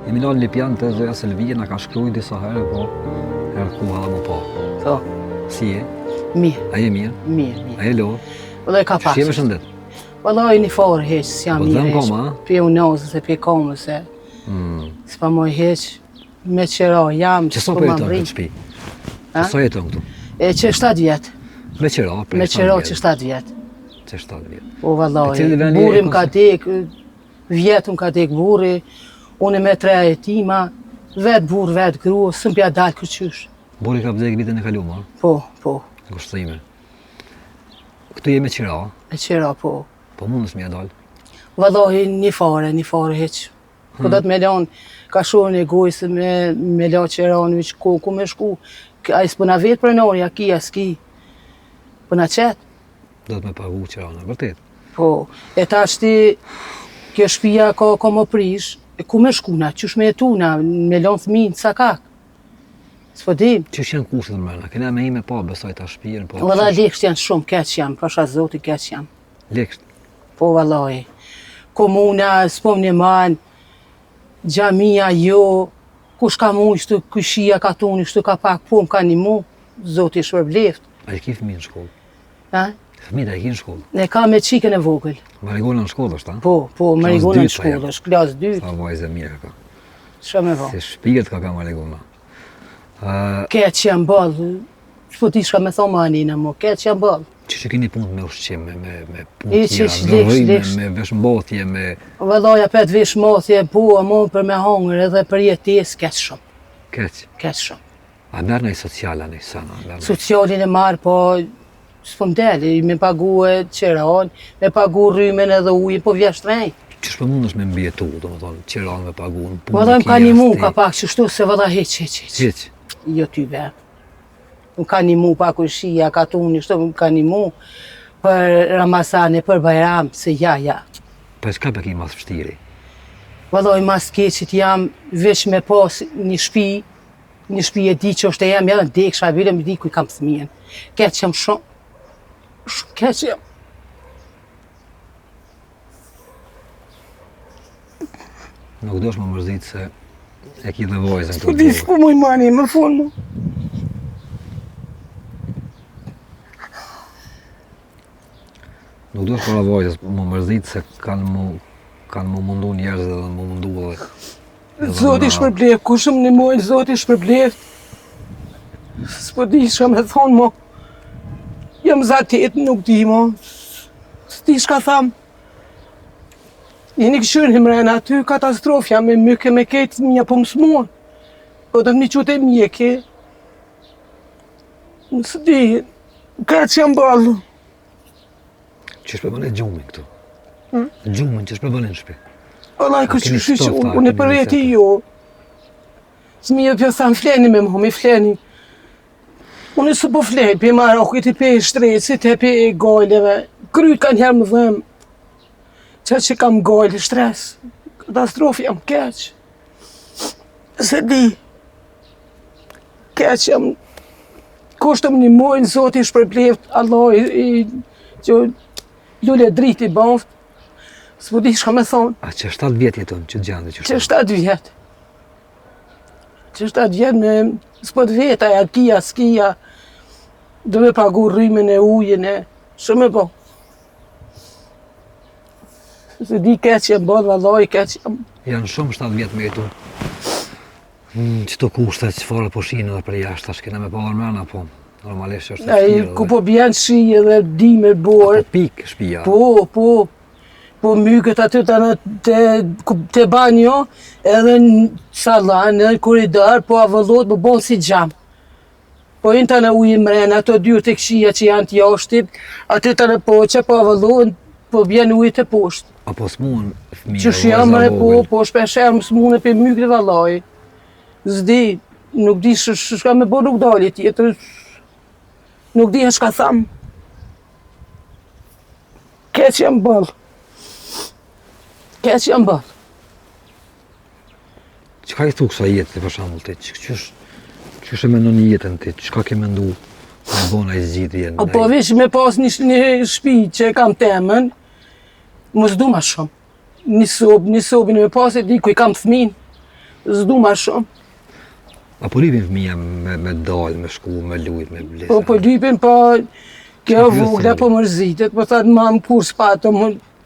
Emilan Lipjan të Zoja Selvije na ka shkruaj disa herë, po herë koha më po. Po. Si je? Mirë. A je mirë? Mirë. A je lo? Vëllai ka pasur. Shqeve shëndet? Vëllai një forë heq, s'jam Po mirë. dhem koma, a? Pi unozës e pi komës e. S'pa moj heq, me qëra jam, Që sa po jeton këtë shtëpi? Ha? Sa jeton këtu? E që 7 vjetë. Me qëra, Me qëra që 7 vjetë. Që 7 vjetë. Po vëllai, Në cilin vend je burim ka dek, vjetëm ka dek buri, unë me 3 jetima, vetë burë, vetë grua, sëm pja dalë kërqysh. Buri ka vdek vitën e kaluar, Po, po, në kushtime. Këtu je me qëra, me qëra, po. po mundës me ja dalë. Vëllai, një fare heq. Po do të me lanë, ka shurën e gojës me la qëranë, ku me shku. A i s'pëna vetë për nërë, ja ki, s'ki. Pëna qetë. Do të me pagu qërana, vërtet. Po, e ta shti, kjo shpia ka më prish, e ku me shkuna, qysh me jetuna, me lanë thminë, sa kak. S'po dim. Qysh janë kushtet në mërna? Kena me ime pa besoj ta shpijen, po... Vëllai, lekësht janë shumë, keq jam, pasha zoti keq jam. Lekësht? Po, vëllai. Komuna, s'po më një manë, gjamia jo, kush ka mu, ishtu këshia ka tuni, ishtu ka pak, po më ka një mu, zoti shpërbleft. A i ki fëmi në shkollë? Ha? Fëmijët a i ki në shkollë? Ne ka me qikën e vogël. Marigona në shkollë është, ta? Po, Marigona në shkollë, është klas 2. Sa vajze mirë ka. Shë me vo. Se shpijet ka Marigona. Keq jam ballë, s'po ti shka me thonë ma anina mo, keq jam ballë. Që keni punë me ushqim, me punë I tjera, që me rrime, leksh. me veshmbathje, me... Vëllai, apet vesh mothje, po, amon për me hongër edhe për jetes, keq shumë, Keq. keq shumë. A merë në i sociala në i sana? Socialin e marë, po, s'po m'deli, me pagu e qeran, me pagu rrymen edhe ujin, po vjesht rej. Qysh për mund është me mbjetu, do më thonë, qeran me pagu në punë? Vëllai, m'ka një mu, ka pak qështu, se vëllai, heq. Heq. Jo ty be. M'ka një mu pa kushia, ka tuni, shto m'ka një mu për Ramazane, për Bajram, se ja. Pa çka pe ki mas vështiri? Vëllai, mas keqit jam veç me pas një shtëpi e di që është e jam, edhe në deksha, vile me di ku i kam fëmijën. Keq jam shumë keq jam. Nuk dosh më mërzit se e ki dhe vojzën Po di s'ku moj mani, më fund mu. Nuk dosh para vojzës më mërzit se kanë mu mundu njerëz dhe mu mundu edhe... Zoti shpërbleft, ku shumë një mojnë, Zoti shpërbleft. S'po di shka me thonë mo. Jam zatet, nuk di mo. S'di shka tham. Jeni këshyrë himrena aty, katastrofja me myke me ketë mija po më smuar. Po të më një qute mjeke. S'di, ka që jam balë. Që shpe bëne gjumin këtu? Gjumin që shpe bëne në shpe? Vëllai, keni kështu që stofta, unë e keni përreti receta? jo. S'mija pjo thamë fleni me më, mi fleni. Unë së po fleni, pe marokit i pe shtrecit, e pe gojleve. Kryt kanë herë më dhemë. Që kam gojlë, shtres. Katastrofi jam keq. Se di. Keq jam. Kushtëm një mojnë, Zoti shpërbleft, Allah që lule driti baft. S'po di shka me thonë. A që 7 vjetë jeton që gjande që Që 7 vjetë. Që 7 vjetë me... S'po të veta, ja kia, s'kia. Do me pagu rrymen e ujën e... Shumë e po. Se di keq jam bërë, vallai, keq jam. Janë shumë 7 vjetë me jetu. Qëto kushte që fare po shinë edhe për jashtë, tash kena me pa mërna, po normalisht është e Ai ku po bjen shi edhe di me borë. Apo pik shpia. Po mykët aty te banjo, edhe në sallan, në korridor, po avëllot më bon si gjam. Po inë të në ujë mrena, ato dyrë të këshia që janë të jashtit, aty të në poqe, po avëllot, po bjen ujë të poshtë. Apo s'mun fëmija, Që shjam mre po shpesher më s'mune për mykët e vallaj. Zdi, nuk di shka me bo nuk dali tjetër. Nuk di shka tham. Keq jam ballë. Keq jam ballë. Çka i thuk sa jetë për shembull ti? Qysh e mendon jetën ti? Çka ke mendu me bona i zgjidhjen? Po veç me pas një shtëpi që kam temën, mos du ma shumë. Një sobë me pas e di ku i kam fëmin. S'du ma shumë. Apo lipin fëmija me dalë, me shku, me lujt, me blesa? Po lypin, po kjo Çfarë vogla pyetën? po mërzitet, po thot mam kur s'pato,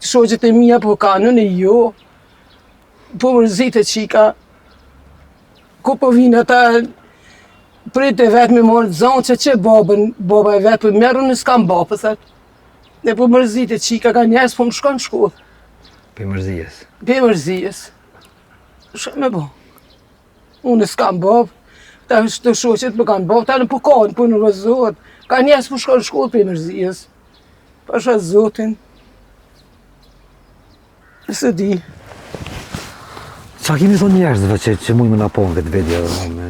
shoqet e mia po kanën e jo. Po mërzitet qika. Ku po vinë ata prit e vetë me morë zonë që baba e vetë po merru në s'kam babë, thot. Ne po mërzitet qika ka njerës po më shkon shkollë. Për mërzijes. Pe mërzijes. Shë me bo. Unë s'kam babë, ta të shoqet më kanë babë, ta në po kanë, po në rëzot. Ka njerës po shkon shkollë pe mërzijes. Pasha zotin. Së di. Qa kemi thonë njerëzve që mujme në ponë këtë vedja dhe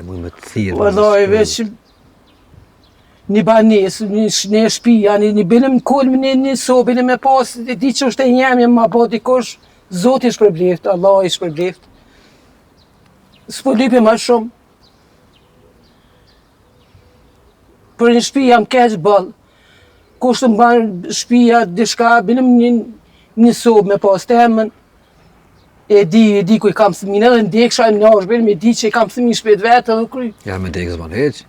mujme të thirë? Vallaj, veç një banes, një shtëpia, një bilim në kolm, një sobin e me pas, di që është e njemje ma ba dikosh, Zoti është përbleft, Allah është përbleft. S'po lypi ma shumë. Për një shtëpi jam keq ball. Kushtë më banë shtëpia, dishka, bilim një sobë me pas temën. E di ku i kam thëmin, edhe ndeksha në ashbin, e di që i kam thëmin shpet vetë edhe kry. Ja me dek s'ban heq.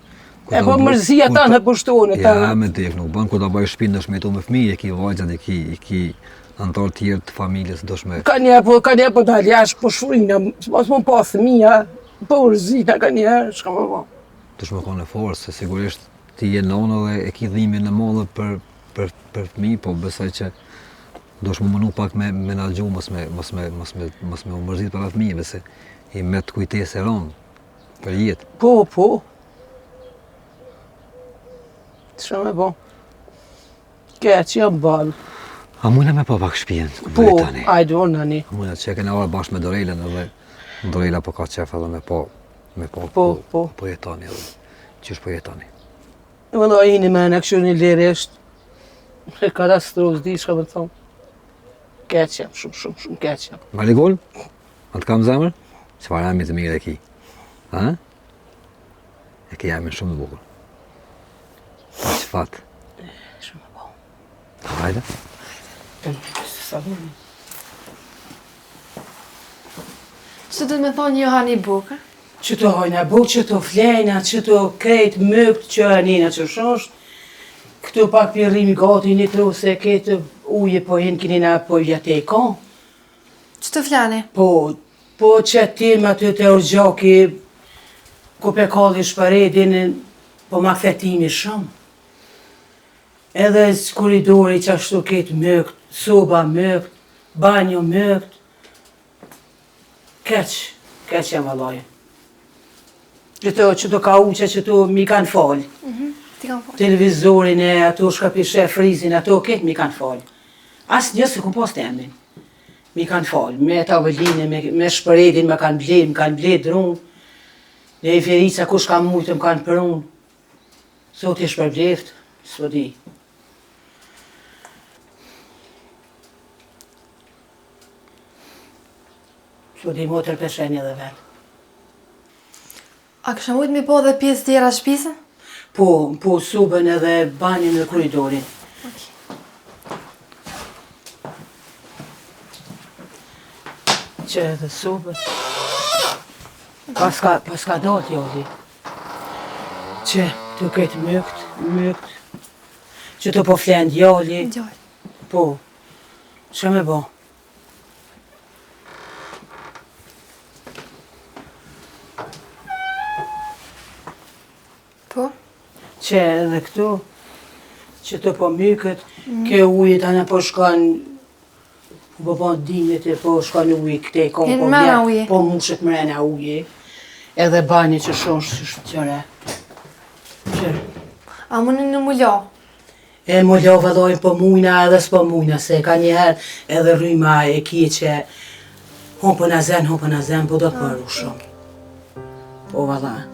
E po mërzia ta në pushtone ta. Ja me dek, nuk ban ku ta bëj shpinë dëshme tu me fëmijë, e ki vajzat, e ki antar tjerë të familjes dëshme. Ka njerë po dalë jashtë, po shfrina, mos më pa thëmija, po mërzita ka njerë, shka më po. Dëshme ka në forë, se sigurisht ti je nonë dhe e ki dhimin në madhe për fëmijë, po besoj që do shmë mënu pak me na gju, mos me u mërzit për fëmijëve, se i me të kujtesë e ronë për jetë. Po. Shka me po. Keq jam balë. A mujna me pa pak shpijen? Po, ajde orë nani. A mujna që e kena orë bashkë me Dorejlen edhe Dorejla po ka qef edhe me po jetani edhe. Qysh po jetani? Vëlla i një mene, kështu një lirisht. E katastrofë, di shka me thonë. Keq jam, shumë keq jam. Maligol? A të kam zemër? Çfarë jam të mirë e ki? Ha? E ki jamin shumë të bukur. Që fatë? Shumë po. Hajde. Saloni. Që do të me thonë Johani Bukë? Që të hojna bukë, që të flejna, që të krejt mëkt, që anina që shosht. Këtu pak pirrimi gati një tru se këtë uje po hinë kinina po vjate i ka. Që të flani? Po që tim aty të urgjaki, ku pe kalli shparedin, po ma këthetimi shumë. Edhe koridori që ashtu këtë mëkt, soba mëkt, banjo mëkt. Keq jam vallaj. Që të ka uqe që të mi kanë falë. Ti kam falë. Televizorin e ato shkapishe frizin, ato këtë mi kanë falë. Asë një se ku pas temin. Mi kanë falë, me tavolline, me shpëredin, me kanë bled drunë. Dhe i ferica kush ka mujtë më kanë për unë. Sot i shpërbleft, s'po di. S'po di motër peshenja dhe vetë. A kësha mujtë mi po dhe pjesë tjera shpisë? Po subën edhe banjën në koridorin. Që edhe subën. Paska do t'jodi. Që të këtë mëkt. Që të po flenë djali. Gjoj. Po. Që me bo? Po? Që edhe këtu, që të po mykët, ke ujit anë po shkan, po bon dinjet e po shkan ujit këte, ko Hinë po mrena vjen, uji. po mushet mrena ujit, edhe bani që shosh qëre. A më në mullo? E më lo vëlloj po mujna edhe s'po mujna, se ka njëherë edhe rryma e kje që humpën a zen, po do të përru shumë. Po vëllaj.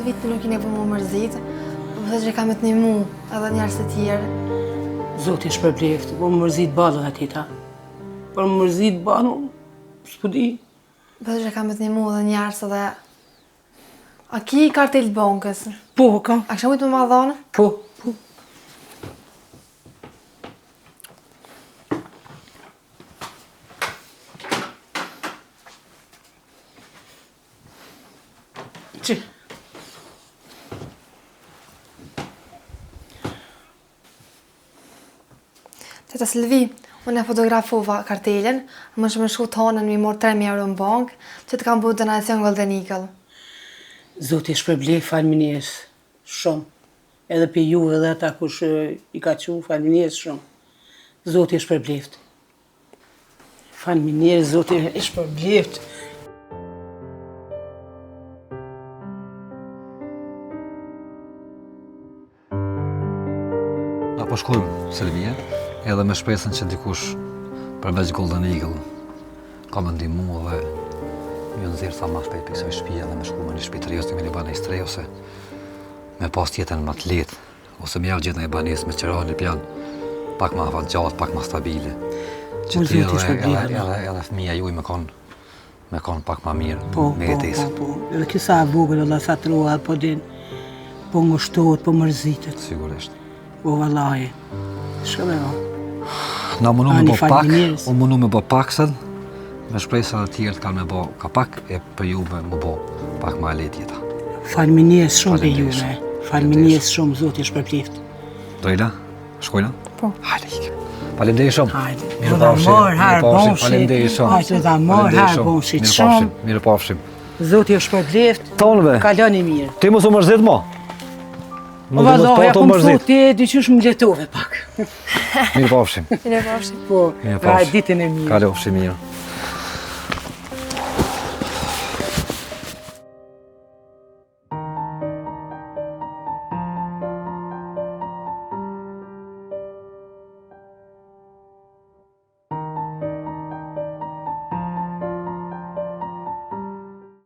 Silvi ti nuk i nevojë më mërzit, po thotë që kam të ndihmu edhe njerëz të tjerë. Zoti shpërbleft, po më mërzit ballën atita. Po më mërzit ballën, s'po di. Thotë që kam të ndihmu edhe njerëz edhe... A ki kartel të bankës? Po, kam. A kisha mujtë më madhonë? Po. Që? Teta Silvi, unë e fotografova kartelin, më shme shku të honën mi morë 3.000 euro në bankë, që të kam bu donacion Golden Eagle. Zoti shpërblej falëminjes shumë. Edhe për ju edhe ata kush i ka qu falëminjes shumë. Zoti shpërbleft. Falëminjes, Zoti shpërbleft. Na po shkojmë Silvia, edhe me shpresën që dikush përveç Golden Eagle ka më ndihmu dhe ju nxjerr sa më shpejt për kësaj shtëpie dhe me shku në një shtëpi të re ose me një banesë të re ose me pas jetën më të lehtë ose me javë gjetën e banesë me qira një plan pak më avançat, pak më stabile. Që ti edhe fëmija juaj me kon pak më mirë me jetesë. Po. Edhe kjo sa e vogël Allah sa trua po din. Po ngushtohet, po mërzitet. Sigurisht. Po vallahi. Shkëve o. Na mundu me Ani bo pak, falëminjes. unë mundu me bo pak sëll, me shpresë të tjerë të kanë me bo ka pak, e për ju me bo pak ma e lehtë jeta. Falëminjes shumë për Faleminderit juve. shumë. Falëminjes shumë, Zoti shpërbleft. Drejla, shkojna? Po. Hajde ikim. Faleminderit shumë. Hajde. Mirë Do ta pafshim, marr har mirë pafshim, bonshit. faleminderit shumë. Hajde do ta marr Faleminderit har shumë. bonshit Mirë shumë. pafshim, mirë pafshim. Zoti shpërbleft. Tonëve, Kaloni mirë. ti mos u mërzit mo. Po vallahi, ja kom thot ti diçysh më letove pak. Mirë pafshim. Mirë pafshim. Po, Mirë ka pafshim. ditën e mirë. Kalofshi mirë.